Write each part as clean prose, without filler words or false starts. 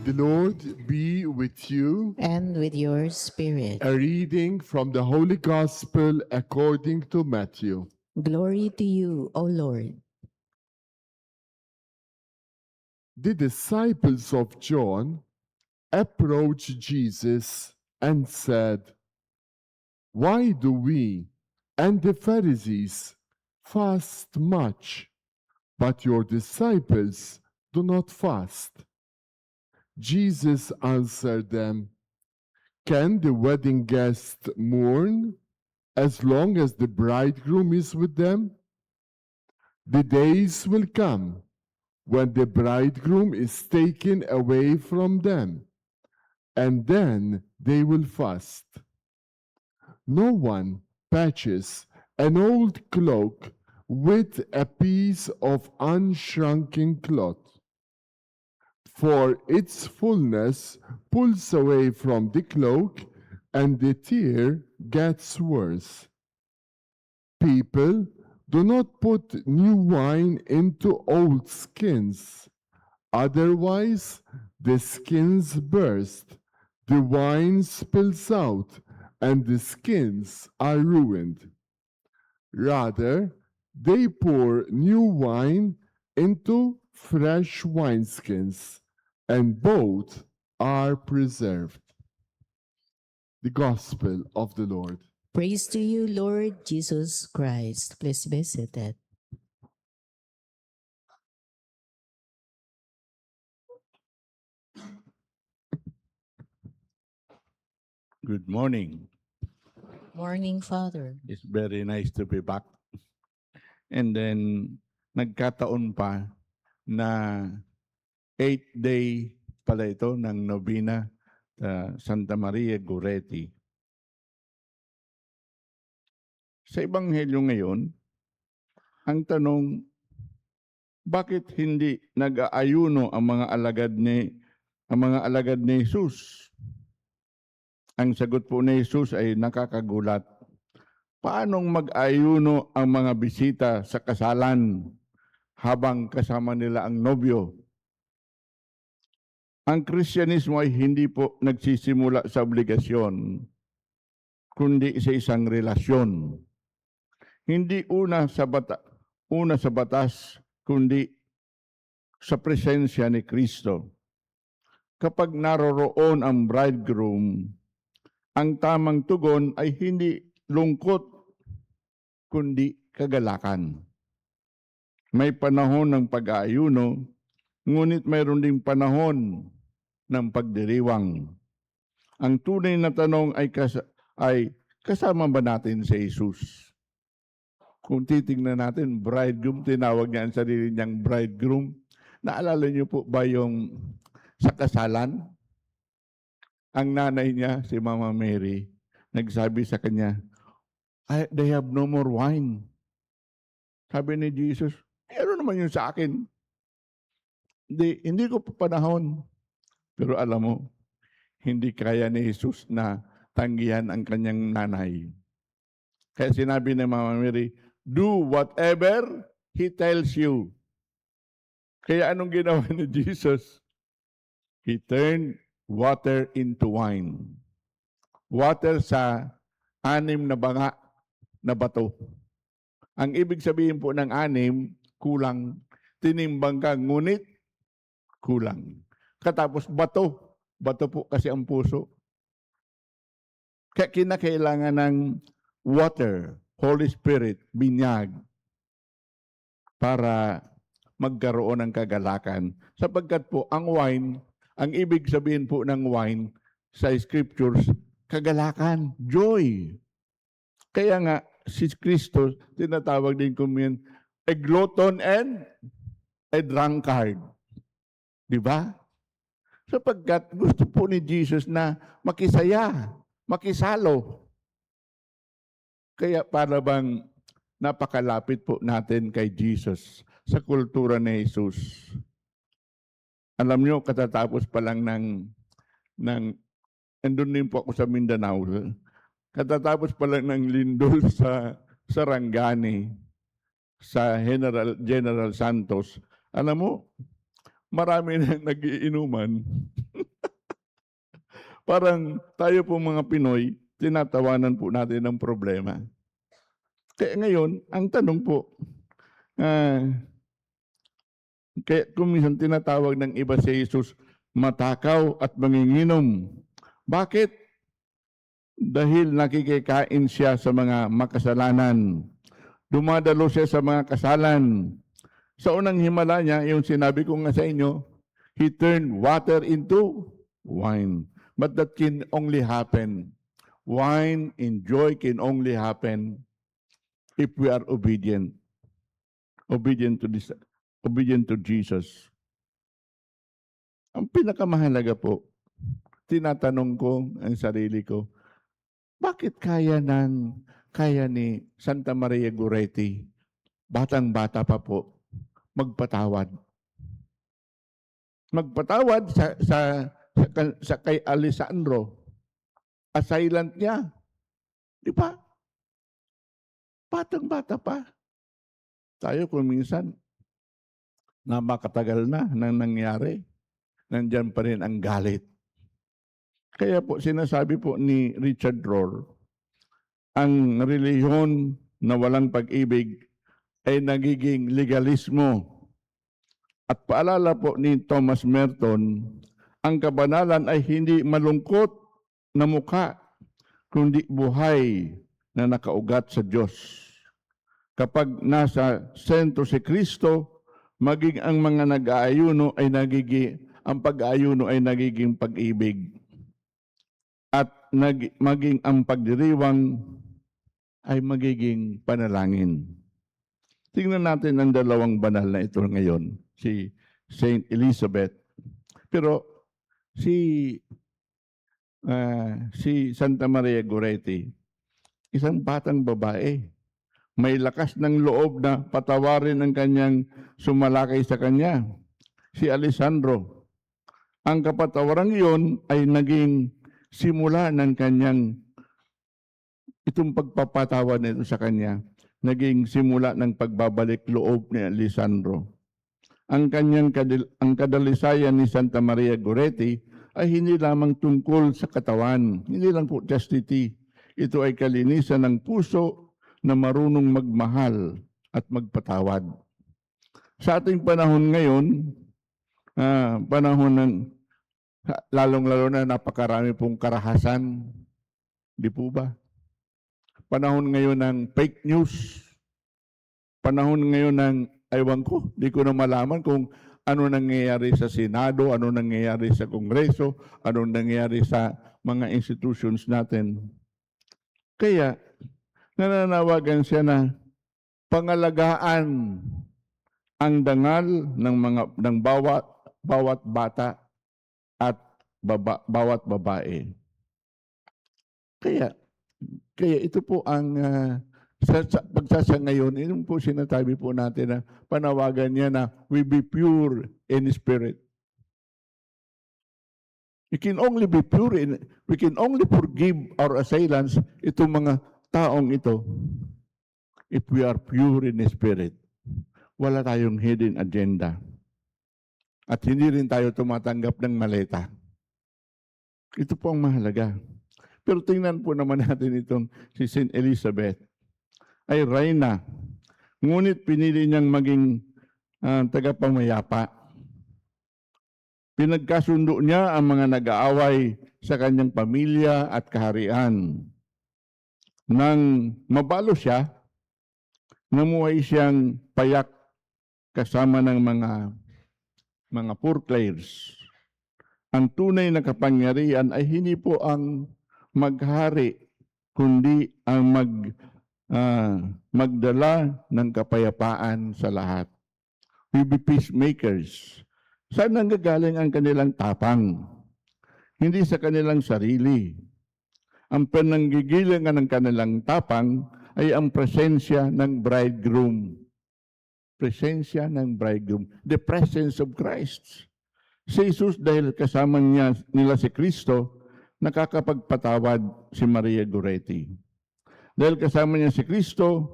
The Lord be with you. and with your spirit. A reading from the Holy Gospel according to Matthew. Glory to you, O Lord. The disciples of John approached Jesus and said, "Why do we and the Pharisees fast much, but your disciples do not fast?" Jesus answered them, "Can the wedding guests mourn as long as the bridegroom is with them? The days will come when the bridegroom is taken away from them, and then they will fast. No one patches an old cloak with a piece of unshrunken cloth, for its fullness pulls away from the cloak, and the tear gets worse. People do not put new wine into old skins. Otherwise, the skins burst, the wine spills out, and the skins are ruined. Rather, they pour new wine into fresh wineskins, and both are preserved." The Gospel of the Lord. Praise to you, Lord Jesus Christ. Please be seated. Good morning. Morning, Father. It's very nice to be back. And then, nagkataon pa na 8th day pala ito ng Novena sa Santa Maria Goretti. Sa Ebanghelyo ngayon, ang tanong, bakit hindi nag-aayuno ang mga alagad ni Jesus? Ang sagot po ni Jesus ay nakakagulat. Paanong mag-ayuno ang mga bisita sa kasalan habang kasama nila ang nobyo? Ang Kristyanismo ay hindi po nagsisimula sa obligasyon, kundi sa isang relasyon. Hindi una sa batas, kundi sa presensya ni Kristo. Kapag naroroon ang bridegroom, ang tamang tugon ay hindi lungkot, kundi kagalakan. May panahon ng pag-aayuno, ngunit mayroon ding panahon ng pagdiriwang. Ang tunay na tanong ay kasama ba natin si Jesus? Kung titingnan natin, bridegroom, tinawag niya ang sarili niyang bridegroom. Naalala niyo po ba yung sa kasalan? Ang nanay niya, si Mama Mary, nagsabi sa kanya, "They have no more wine." Sabi ni Jesus, "Ano naman yun sa akin? Hindi ko pa panahon." Pero alam mo, hindi kaya ni Jesus na tanggihan ang kanyang nanay. Kaya sinabi ni Mama Mary, "Do whatever He tells you." Kaya anong ginawa ni Jesus? He turned water into wine. Water sa 6 na banga na bato. Ang ibig sabihin po ng 6, kulang. Tinimbang ka, ngunit kulang. Katapos bato. Bato po kasi ang puso. Kaya kinakailangan ng water, Holy Spirit, binyag, para magkaroon ng kagalakan. Sapagkat po ang wine, ang ibig sabihin po ng wine sa scriptures, kagalakan, joy. Kaya nga, si Kristo, tinatawag din kumin, a glutton and a drunkard. Di ba? Sapagkat gusto po ni Jesus na makisaya, makisalo. Kaya para bang napakalapit po natin kay Jesus sa kultura ni Jesus. Alam nyo, katatapos pa lang andun din po ako sa Mindanao. Katatapos pa lang ng lindol sa Sarangani, sa General Santos. Alam mo, marami na nagiinuman. Parang tayo po mga Pinoy, tinatawanan po natin ng problema. Kaya ngayon, ang tanong po, kaya kung minsan tinatawag ng iba si Jesus, matakaw at manginginom. Bakit? Dahil nakikikain siya sa mga makasalanan. Dumadalo siya sa mga kasalan. Sa unang himala niya, yung sinabi ko nga sa inyo, He turned water into wine. But that can only happen. Wine and joy can only happen if we are obedient. Obedient to Jesus. Ang pinakamahalaga po, tinatanong ko ang sarili ko, bakit kaya ni Santa Maria Goretti, batang-bata pa po, magpatawad? Magpatawad sa kay Alessandro. Assailant niya. Di ba? Batang-bata pa. Tayo kung minsan, napakatagal na nang nangyari, nandyan pa rin ang galit. Kaya po sinasabi po ni Richard Rohr, ang relihiyon na walang pag-ibig ay nagiging legalismo. At paalala po ni Thomas Merton, ang kabanalan ay hindi malungkot na mukha, kundi buhay na nakaugat sa Diyos. Kapag nasa sentro si Kristo, maging ang mga nag-aayuno ay ang pag-aayuno ay nagiging pag-ibig. At maging ang pagdiriwang ay magiging panalangin. Tingnan natin ang dalawang banal na ito ngayon, si Saint Elizabeth. Pero si Santa Maria Goretti, isang batang babae, may lakas ng loob na patawarin ang kanyang sumalakay sa kanya, si Alessandro. Ang kapatawaran iyon ay naging simula ng kanyang, itong pagpapatawa nito sa kanya, naging simula ng pagbabalik loob ni Alessandro. Ang kadalisayan ni Santa Maria Goretti ay hindi lamang tungkol sa katawan, hindi lang po chastity. Ito ay kalinisan ng puso na marunong magmahal at magpatawad. Sa ating panahon ngayon, panahon ng lalong-lalo na napakarami pong karahasan. Di po ba? Panahon ngayon ng fake news. Panahon ngayon ng, aywan ko, di ko na malaman kung ano nangyayari sa Senado, ano nangyayari sa Kongreso, ano nangyayari sa mga institutions natin. Kaya, nananawagan siya na pangalagaan ang dangal ng bawat bata at bawat babae. Kaya ito po ang pagsasa ngayon, yun po sinasabi po natin na panawagan niya na we be pure in spirit. We can only be pure we can only forgive our assailants, itong mga taong ito, if we are pure in spirit. Wala tayong hidden agenda. At hindi rin tayo tumatanggap ng maleta. Ito po ang mahalaga. Pero tingnan po naman natin itong si Saint Elizabeth. Ay reyna. Ngunit pinili niyang maging tagapamayapa. Pinagkasundo niya ang mga nag-aaway sa kanyang pamilya at kaharian. Nang mabalo siya, namuhay siyang payak kasama ng mga purclayers. Ang tunay na kapangyarihan ay hindi po ang maghari, kundi ang magdala ng kapayapaan sa lahat. We be peacemakers. Saan nanggagaling ang kanilang tapang? Hindi sa kanilang sarili. Ang pananggigilingan ng kanilang tapang ay ang presensya ng bridegroom. Presensya ng bridegroom. The presence of Christ. Si Jesus, dahil kasama nila si Kristo, nakakapagpatawad si Maria Goretti. Dahil kasama niya si Kristo,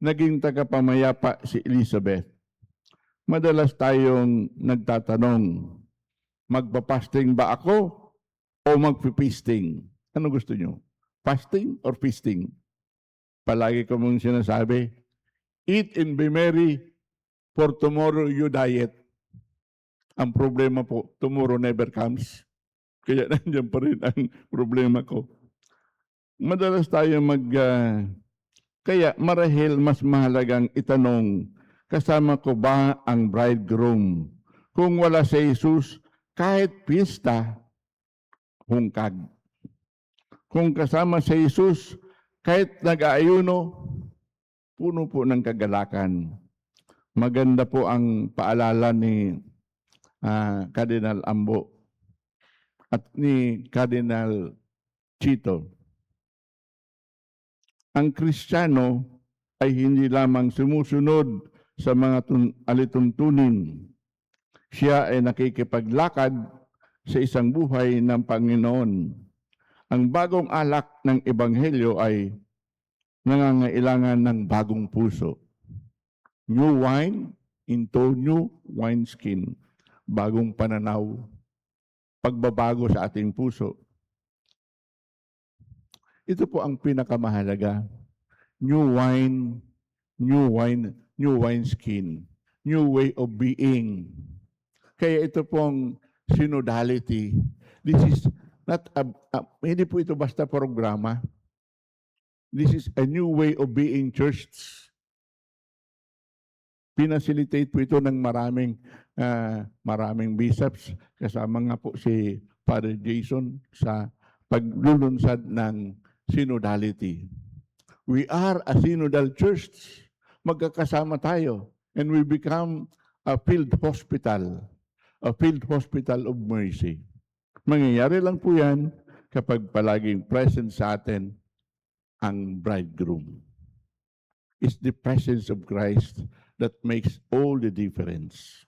naging tagapamayapa si Elizabeth. Madalas tayong nagtatanong, magpa-fasting ba ako o magpi-feasting? Ano gusto nyo? Fasting or feasting? Palagi ko mong sinasabi, eat and be merry, for tomorrow you diet. Ang problema po, tomorrow never comes. Kaya nandiyan pa rin ang problema ko. Madalas tayo kaya marahil mas mahalagang itanong, kasama ko ba ang bridegroom? Kung wala si Jesus, kahit pista, hungkag. Kung kasama si Jesus, kahit nag-aayuno, puno po ng kagalakan. Maganda po ang paalala ni Cardinal Ambo at ni Cardinal Chito. Ang Kristiyano ay hindi lamang sumusunod sa mga alituntunin. Siya ay nakikipaglakad sa isang buhay ng Panginoon. Ang bagong alak ng Ebanghelyo ay nangangailangan ng bagong puso. New wine into new wineskin. Bagong pananaw. Pagbabago sa ating puso. Ito po ang pinakamahalaga. New wine, new wineskin. New way of being. Kaya ito pong synodality. This is not hindi po ito basta programa. This is a new way of being church. Pinacilitate po ito ng maraming bishops. Kasama nga po si Father Jason sa paglulunsad ng synodality. We are a synodal church. Magkakasama tayo and we become a field hospital of mercy. Mangyayari lang po yan kapag palaging present sa atin ang bridegroom. It's the presence of Christ that makes all the difference.